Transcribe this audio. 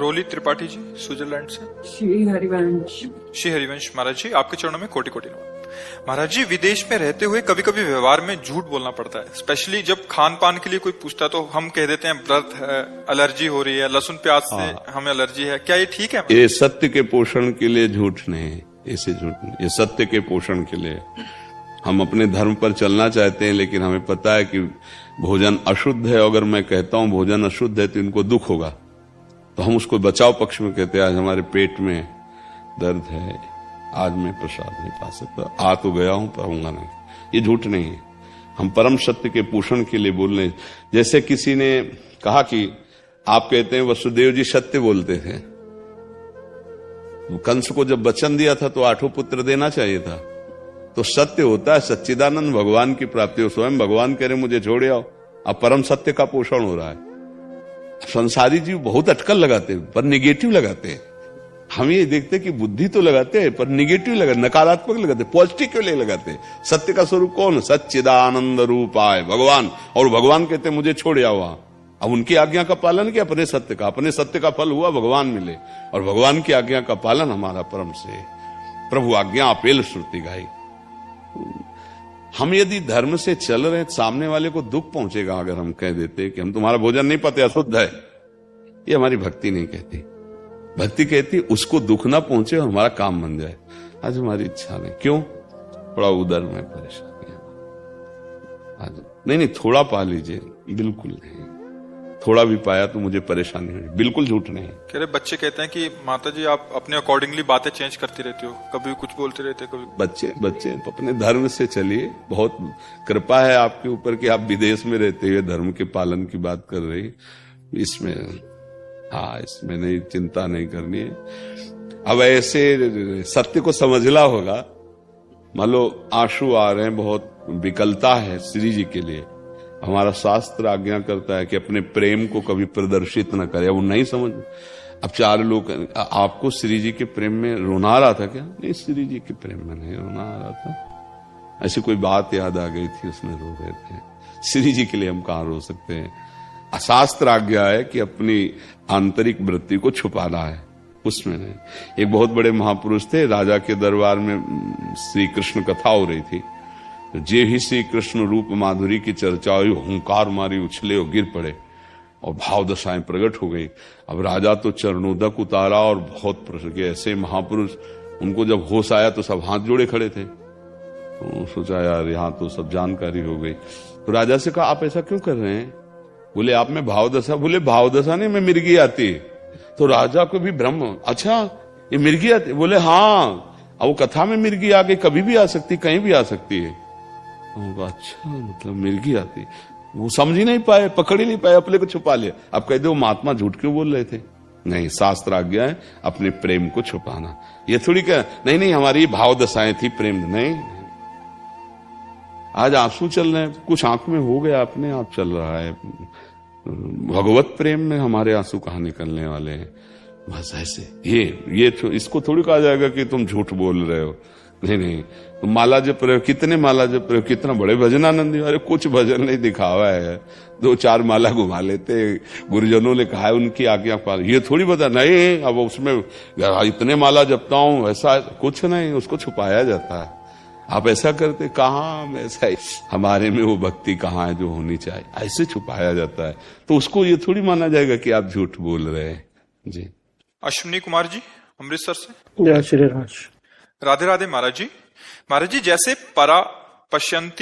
रोली Tripathi ji Switzerland से। श्री हरिवंश महाराज जी, आपके चरणों में कोटि कोटि नमन। महाराज जी, विदेश में रहते हुए कभी कभी व्यवहार में झूठ बोलना पड़ता है, स्पेशली जब खान पान के लिए कोई पूछता है तो हम कह देते हैं व्रत है, एलर्जी हो रही है, लहसुन प्याज से हमें एलर्जी है। क्या ये ठीक है? ये सत्य के पोषण के लिए झूठ नहीं, ऐसे झूठ नहीं, ये सत्य के पोषण के लिए। हम अपने धर्म पर चलना चाहते हैं, लेकिन हमें पता है कि भोजन अशुद्ध है। अगर मैं कहता हूं भोजन अशुद्ध है तो इनको दुख होगा, तो हम उसको बचाव पक्ष में कहते हैं आज हमारे पेट में दर्द है, आज मैं प्रसाद नहीं पा सकता, आ तो गया हूं पाऊंगा नहीं। ये झूठ नहीं है, हम परम सत्य के पोषण के लिए बोल रहे। जैसे किसी ने कहा कि आप कहते हैं वसुदेव जी सत्य बोलते थे, कंस को जब वचन दिया था तो 8 पुत्र देना चाहिए था। तो सत्य होता है सच्चिदानंद भगवान की प्राप्ति हो। स्वयं भगवान कह रहे मुझे छोड़ आओ, अब परम सत्य का पोषण हो रहा है। संसारी जीव बहुत अटकल लगाते हैं पर निगेटिव लगाते हैं। हम ये देखते कि बुद्धि तो लगाते हैं पर निगेटिव लगाते, नकारात्मक लगाते, पॉजिटिव के लिए लगाते। सत्य का स्वरूप कौन? सच्चिदानंद रूपाय भगवान। और भगवान कहते मुझे छोड़ आओ। अब उनकी आज्ञा का पालन किया, अपने सत्य का फल हुआ भगवान मिले। और भगवान की आज्ञा का पालन हमारा परम से। प्रभु आज्ञा अपेल श्रुति गाई। हम यदि धर्म से चल रहे हैं, सामने वाले को दुख पहुंचेगा अगर हम कह देते कि हम तुम्हारा भोजन नहीं पाते, अशुद्ध है। ये हमारी भक्ति नहीं कहती। भक्ति कहती उसको दुख ना पहुंचे और हमारा काम बन जाए। आज हमारी इच्छा नहीं, क्यों? थोड़ा उधर में परेशानी है आज। नहीं, थोड़ा पा लीजिए, बिल्कुल नहीं। थोड़ा भी पाया तो मुझे परेशानी हुई, बिल्कुल झूठ नहीं। कह रहे बच्चे कहते हैं कि माता जी आप अपने अकॉर्डिंगली बातें चेंज करती रहती हो, कभी कुछ बोलते रहते, कभी। बच्चे अपने धर्म से चलिए। बहुत कृपा है आपके ऊपर कि आप विदेश में रहते हुए धर्म के पालन की बात कर रही। इसमें नहीं, चिंता नहीं करनी है। अब ऐसे सत्य को समझना होगा। मान लो आंसू आ रहे हैं, बहुत विकलता है श्री जी के लिए। हमारा शास्त्र आज्ञा करता है कि अपने प्रेम को कभी प्रदर्शित न करे। वो नहीं समझ। अब 4 लोग, आपको श्री जी के प्रेम में रोना आ रहा था क्या? नहीं, श्री जी के प्रेम में नहीं रोना आ रहा था, ऐसी कोई बात याद आ गई थी, उसमें रो रहे थे। श्री जी के लिए हम कहां रो सकते हैं? अशास्त्र आज्ञा है कि अपनी आंतरिक वृत्ति को छुपाना है, उसमें नहीं। एक बहुत बड़े महापुरुष थे, राजा के दरबार में श्री कृष्ण कथा हो रही थी। जे ही श्री कृष्ण रूप माधुरी की चर्चा हुई, हुंकार मारी, उछले और गिर पड़े और भाव दशाएं प्रकट हो गई। अब राजा तो चरणोदक उतारा और बहुत प्रसन्न के ऐसे महापुरुष, उनको जब होश आया तो सब हाथ जोड़े खड़े थे। तो सोचा यार यहाँ तो सब जानकारी हो गई। तो राजा से कहा आप ऐसा क्यों कर रहे हैं? बोले आप में भाव दशा। बोले भाव दशा नहीं, मैं मिर्गी आती। तो राजा को भी भ्रम, अच्छा ये मिर्गी आती? बोले हाँ, अब वो कथा में मिर्गी आ गई, कभी भी आ सकती, कहीं भी आ सकती है। अच्छा, मतलब मिर्गी आती। वो समझ ही नहीं पाए, पकड़ ही नहीं पाए, अपने को छुपा लिया। अब कह दो महात्मा झूठ क्यों बोल रहे थे? नहीं, शास्त्र आज्ञा है अपने प्रेम को छुपाना। ये थोड़ी क्या, नहीं हमारी भाव दशाएं थी, प्रेम नहीं। आज आंसू चल रहे हैं, कुछ आंख में हो गया, अपने आप चल रहा है। भगवत प्रेम में हमारे आंसू कहां निकलने वाले हैं? बस ऐसे ये इसको थोड़ी कहा जाएगा कि तुम झूठ बोल रहे हो। नहीं, तुम माला जप रहे हो, कितने माला जप रहे हो, कितना बड़े भजनानंदी। अरे कुछ भजन नहीं, दिखावा है, 2-4 माला घुमा लेते। गुरुजनों ने कहा है उनकी आज्ञा पालन, ये थोड़ी बता। नहीं, अब उसमें इतने माला जपता हूं, ऐसा कुछ नहीं, उसको छुपाया जाता है। आप ऐसा करते, कहां ऐसा हमारे में वो भक्ति कहाँ है जो होनी चाहिए? ऐसे छुपाया जाता है, तो उसको ये थोड़ी माना जाएगा कि आप झूठ बोल रहे हैं। जी। अश्विनी कुमार जी अमृतसर से। जय श्री राम। राधे राधे महाराज जी। महाराज जी, जैसे परा पश्यंती